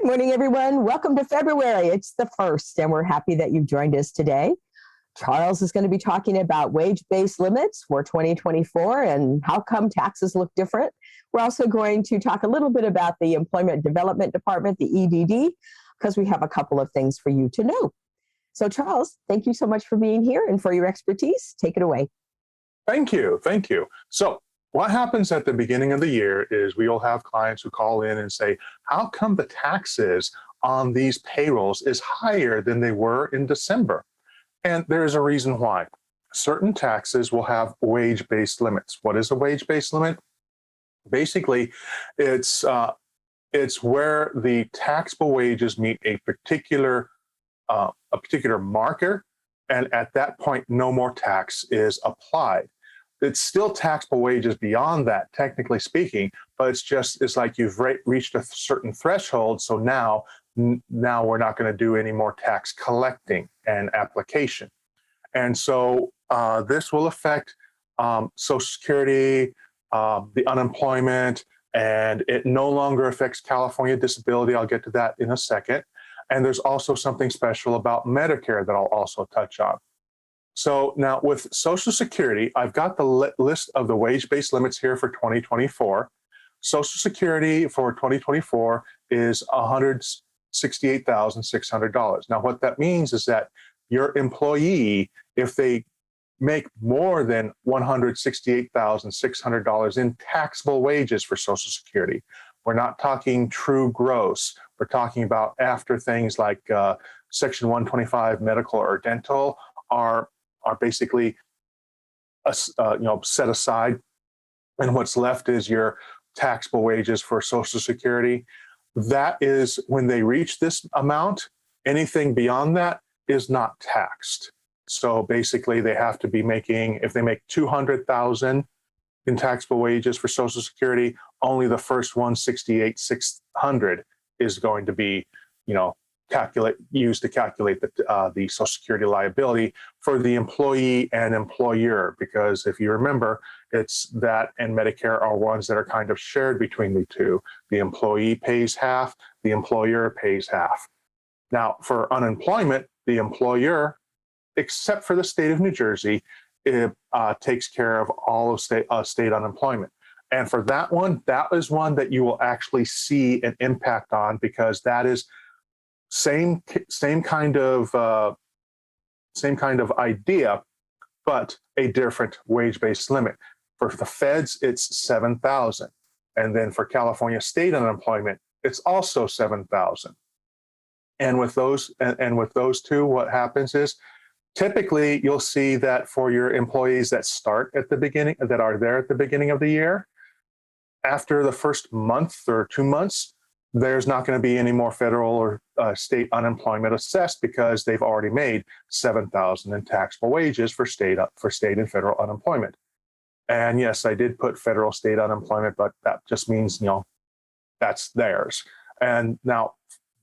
morning, everyone. Welcome to February. It's the 1st, and we're happy that you've joined us today. Charles is going to be talking about wage-based limits for 2024 and how come taxes look different. We're also going to talk a little bit about the Employment Development Department, the EDD, because we have a couple of things for you to know. So Charles, thank you so much for being here and for your expertise. Take it away. Thank you. Thank you. So what happens at the beginning of the year is we will have clients who call in and say, how come the taxes on these payrolls is higher than they were in December? And there is a reason why. Certain taxes will have wage-based limits. What is a wage-based limit? Basically, it's where the taxable wages meet a particular marker, and at that point, no more tax is applied. It's still taxable wages beyond that, technically speaking, but it's like you've reached a certain threshold. So now we're not going to do any more tax collecting and application. And so this will affect Social Security, the unemployment, and it no longer affects California disability. I'll get to that in a second. And there's also something special about Medicare that I'll also touch on. So now with Social Security, I've got the list of the wage-based limits here for 2024. Social Security for 2024 is $168,600. Now what that means is that your employee, if they make more than $168,600 in taxable wages for Social Security, we're not talking true gross. We're talking about after things like Section 125 medical or dental are basically set aside, and what's left is your taxable wages for Social Security. That is when they reach this amount. Anything beyond that is not taxed. So basically, they have to be making, if they make $200,000 in taxable wages for Social Security, only the first $168,600 is going to be, used to calculate the Social Security liability for the employee and employer. Because if you remember, it's that and Medicare are ones that are kind of shared between the two. The employee pays half, the employer pays half. Now, for unemployment, the employer, except for the state of New Jersey, it takes care of all of state unemployment. And for that is one that you will actually see an impact on, because that is same kind of idea, but a different wage-based limit. For the feds, it's $7,000, and then for California state unemployment, it's also $7,000. And with those two, what happens is, typically you'll see that for your employees that start at the beginning, that are there at the beginning of the year, after the first month or 2 months, there's not going to be any more federal or state unemployment assessed, because they've already made $7,000 in taxable wages for state and federal unemployment. And yes, I did put federal state unemployment, but that just means that's theirs. And now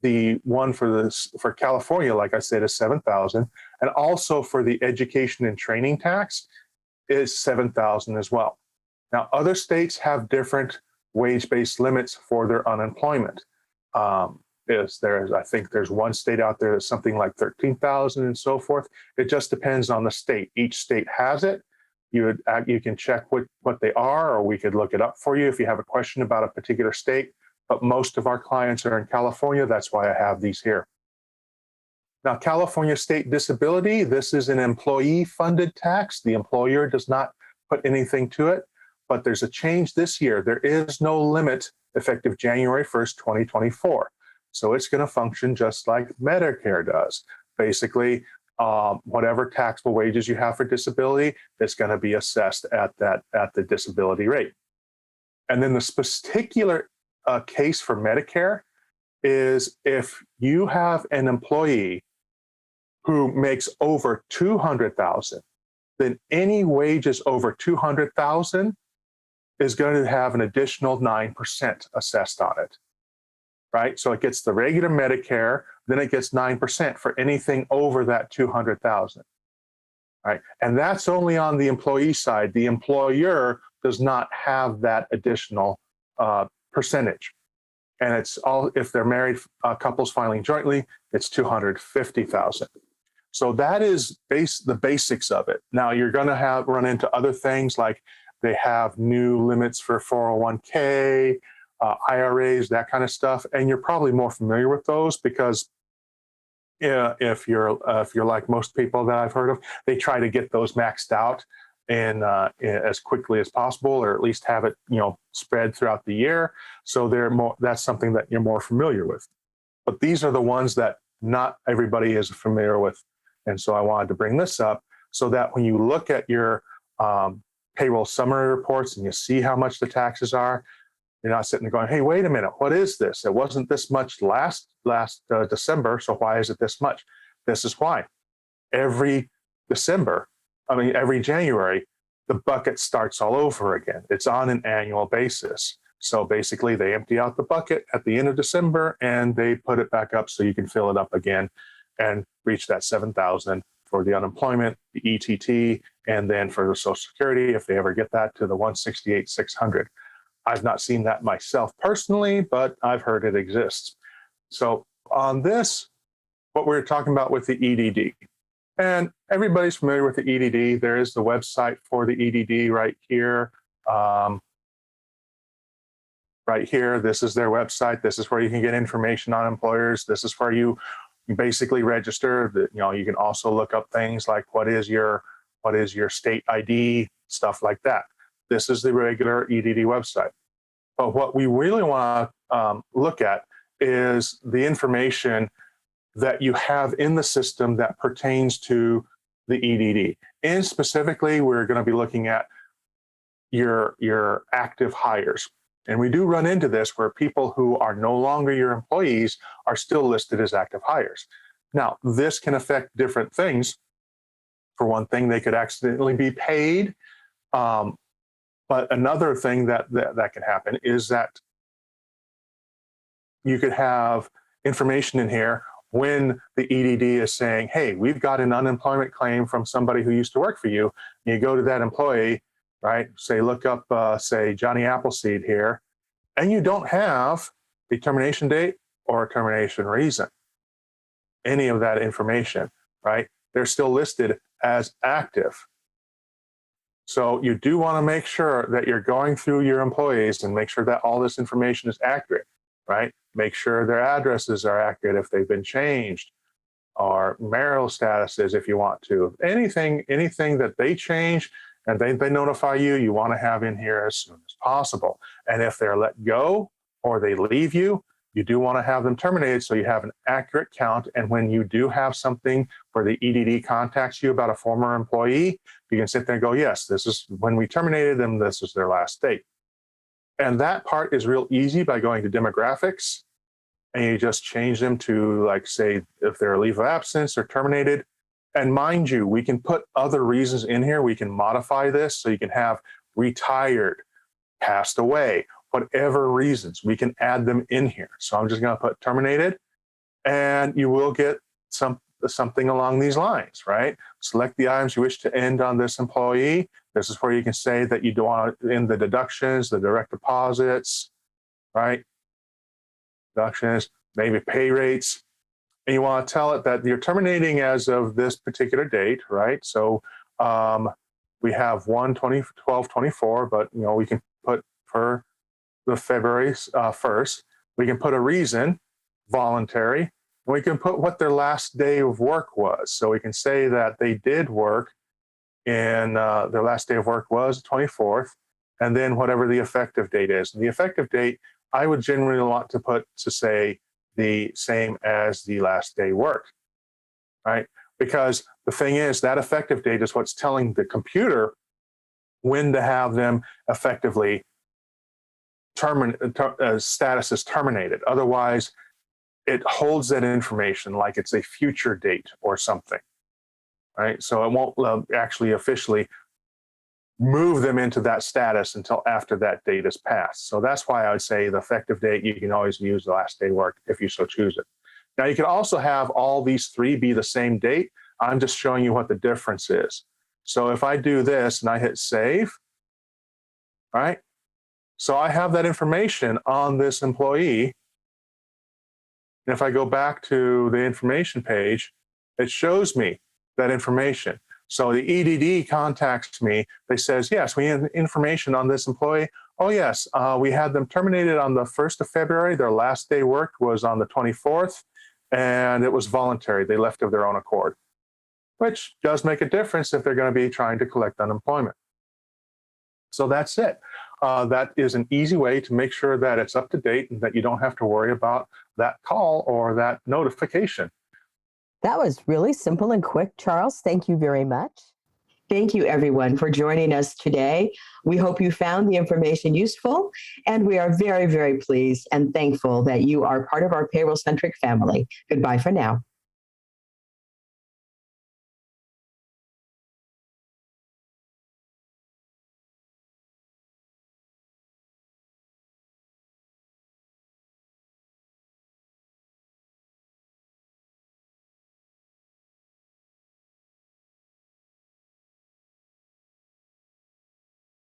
the one for California, like I said, is $7,000, and also for the education and training tax is $7,000 as well. Now, other states have different wage-based limits for their unemployment. I think there's one state out there that's something like $13,000 and so forth. It just depends on the state. Each state has it. You can check what they are, or we could look it up for you if you have a question about a particular state. But most of our clients are in California. That's why I have these here. Now, California state disability, this is an employee-funded tax. The employer does not put anything to it. But there's a change this year. There is no limit effective January 1st, 2024. So it's going to function just like Medicare does. Basically, whatever taxable wages you have for disability, it's going to be assessed at the disability rate. And then the particular case for Medicare is if you have an employee who makes over $200,000, then any wages over $200,000 is going to have an additional 9% assessed on it, right? So it gets the regular Medicare, then it gets 9% for anything over that $200,000, right? And that's only on the employee side. The employer does not have that additional percentage. And it's all, if they're married couples filing jointly, it's 250,000. So that is the basics of it. Now you're going to run into other things like they have new limits for 401k, IRAs, that kind of stuff, and you're probably more familiar with those because if you're like most people that I've heard of, they try to get those maxed out and as quickly as possible, or at least have it spread throughout the year. So that's something that you're more familiar with. But these are the ones that not everybody is familiar with, and so I wanted to bring this up so that when you look at your payroll summary reports and you see how much the taxes are, you're not sitting there going, hey, wait a minute, what is this? It wasn't this much last December, so why is it this much? This is why. Every January, the bucket starts all over again. It's on an annual basis. So basically, they empty out the bucket at the end of December and they put it back up so you can fill it up again and reach that 7,000 for the unemployment, the ETT, and then for the Social Security, if they ever get that, to the 168,600. I've not seen that myself personally, but I've heard it exists. So on this, what we're talking about with the EDD, and everybody's familiar with the EDD. There is the website for the EDD right here. Right here, this is their website. This is where you can get information on employers. This is where you basically register. You can also look up things like what is your state ID, stuff like that. This is the regular EDD website. But what we really want to look at is the information that you have in the system that pertains to the EDD. And specifically, we're going to be looking at your active hires. And we do run into this where people who are no longer your employees are still listed as active hires. Now, this can affect different things. For one thing, they could accidentally be paid. But another thing that can happen is that you could have information in here when the EDD is saying, hey, we've got an unemployment claim from somebody who used to work for you. And you go to that employee, right? Say, look up, say, Johnny Appleseed here, and you don't have a termination date or a termination reason, any of that information, right? They're still listed as active. So you do want to make sure that you're going through your employees and make sure that all this information is accurate, right? Make sure their addresses are accurate if they've been changed, or marital statuses if you want to. Anything that they change and they notify you, you want to have in here as soon as possible. And if they're let go or they leave you, you do want to have them terminated so you have an accurate count. And when you do have something where the EDD contacts you about a former employee, you can sit there and go, yes, this is when we terminated them, this is their last date. And that part is real easy by going to demographics, and you just change them to, like, say, if they're a leave of absence or terminated. And mind you, we can put other reasons in here. We can modify this so you can have retired, passed away, whatever reasons, we can add them in here. So I'm just going to put terminated, and you will get something along these lines, right? Select the items you wish to end on this employee. This is where you can say that you don't want to end the deductions, the direct deposits, right? Deductions, maybe pay rates. And you want to tell it that you're terminating as of this particular date, right? So we have 1/12/24, but we can put for the February 1st. We can put a reason, voluntary, and we can put what their last day of work was. So we can say that they did work and their last day of work was 24th, and then whatever the effective date is. And the effective date, I would generally want to say the same as the last day worked, right? Because the thing is, that effective date is what's telling the computer when to have them effectively status is terminated. Otherwise, it holds that information like it's a future date or something, right? So it won't actually officially move them into that status until after that date is passed. So that's why I would say the effective date, you can always use the last day worked if you so choose it. Now, you can also have all these three be the same date. I'm just showing you what the difference is. So if I do this and I hit save, right? So I have that information on this employee And if I go back to the information page, it shows me that information. So the EDD contacts me. They says, yes, we have information on this employee. Oh, yes, we had them terminated on the 1st of February. Their last day worked was on the 24th, and it was voluntary. They left of their own accord, which does make a difference if they're going to be trying to collect unemployment. So that's it. That is an easy way to make sure that it's up to date and that you don't have to worry about that call or that notification. That was really simple and quick, Charles. Thank you very much. Thank you, everyone, for joining us today. We hope you found the information useful, and we are very, very pleased and thankful that you are part of our PayrollCentric family. Goodbye for now.